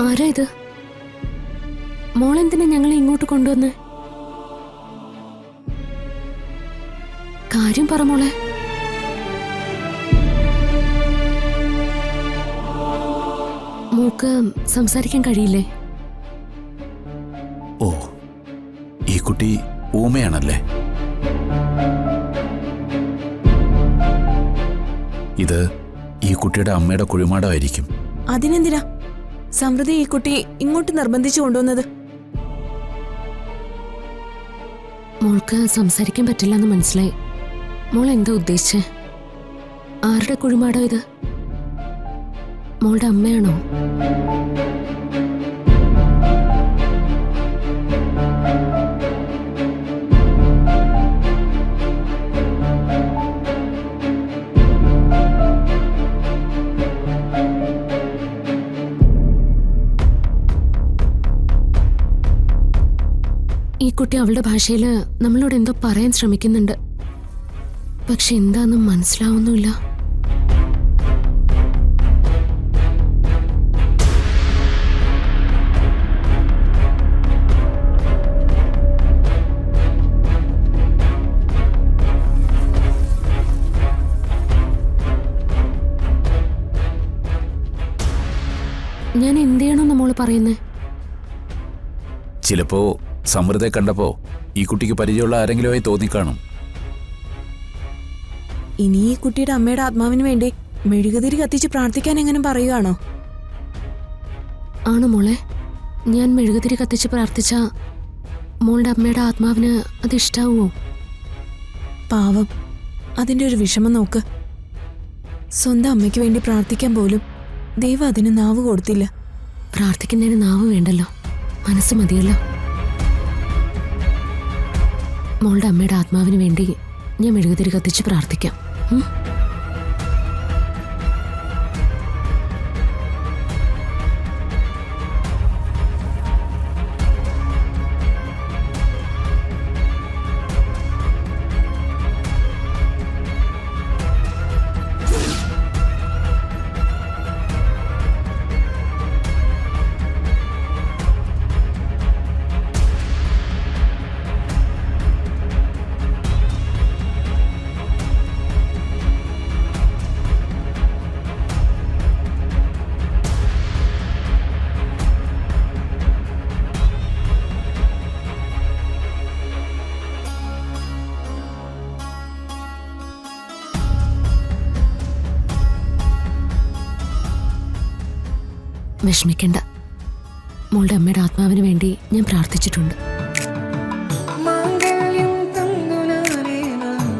ആരാ ഇത്? മോളെന്തിനാ ഞങ്ങളെ ഇങ്ങോട്ട് കൊണ്ടുവന്ന്? കാര്യം പറ മോളെ. മോക്ക് സംസാരിക്കാൻ കഴിയില്ലേ? ഓ, ഈ കുട്ടി ഊമയാണല്ലേ? ഇത് ഈ കുട്ടിയുടെ അമ്മയുടെ കുഴിമാടമായിരിക്കും. അതിനെന്തിനാ സമൃദ്ധി ഈ കുട്ടി ഇങ്ങോട്ട് നിർബന്ധിച്ചു കൊണ്ടുവന്നത്? മോൾക്ക് സംസാരിക്കാൻ പറ്റില്ലെന്ന് മനസ്സിലായി. മോൾ എന്താ ഉദ്ദേശിച്ചേ? ആരുടെ കുഴിമാടോ ഇത്? മോളുടെ അമ്മയാണോ? ഈ കുട്ടി അവളുടെ ഭാഷയിൽ നമ്മളോട് എന്തോ പറയാൻ ശ്രമിക്കുന്നുണ്ട്. പക്ഷെ എന്താന്നും മനസ്സിലാവുന്നില്ല. ഞാൻ എന്ത് ചെയ്യണമെന്ന് മോള് പറയുന്നേ? ചിലപ്പോ സമൃദ്ധയെ കണ്ടപ്പോ ഈ കുട്ടിക്ക് പരിചയമുള്ള ആരെങ്കിലുമായി തോന്നിക്കാണും. ഇനി ഈ കുട്ടിയുടെ അമ്മയുടെ ആത്മാവിന് വേണ്ടി മെഴുകുതിരി കത്തിച്ച് പ്രാർത്ഥിക്കാൻ എങ്ങനെ പറയുകയാണോ? ആണോ മോളെ? ഞാൻ മെഴുകുതിരി കത്തിച്ച് പ്രാർത്ഥിച്ച മോളുടെ അമ്മയുടെ ആത്മാവിന് അത് ഇഷ്ടാവുമോ? പാവം, അതിന്റെ ഒരു വിഷമം നോക്ക്. സ്വന്തം അമ്മയ്ക്ക് വേണ്ടി പ്രാർത്ഥിക്കാൻ പോലും ദൈവം അതിന് നാവ് കൊടുത്തില്ല. പ്രാർത്ഥിക്കുന്നതിന് നാവ് വേണ്ടല്ലോ, മനസ്സ് മതിയല്ലോ. മോളുടെ അമ്മയുടെ ആത്മാവിന് വേണ്ടി ഞാൻ മെഴുകുതിരി കത്തിച്ച് പ്രാർത്ഥിക്കാം. വിഷമിക്കണ്ട, മോളുടെ അമ്മയുടെ ആത്മാവിന് വേണ്ടി ഞാൻ പ്രാർത്ഥിച്ചിട്ടുണ്ട്.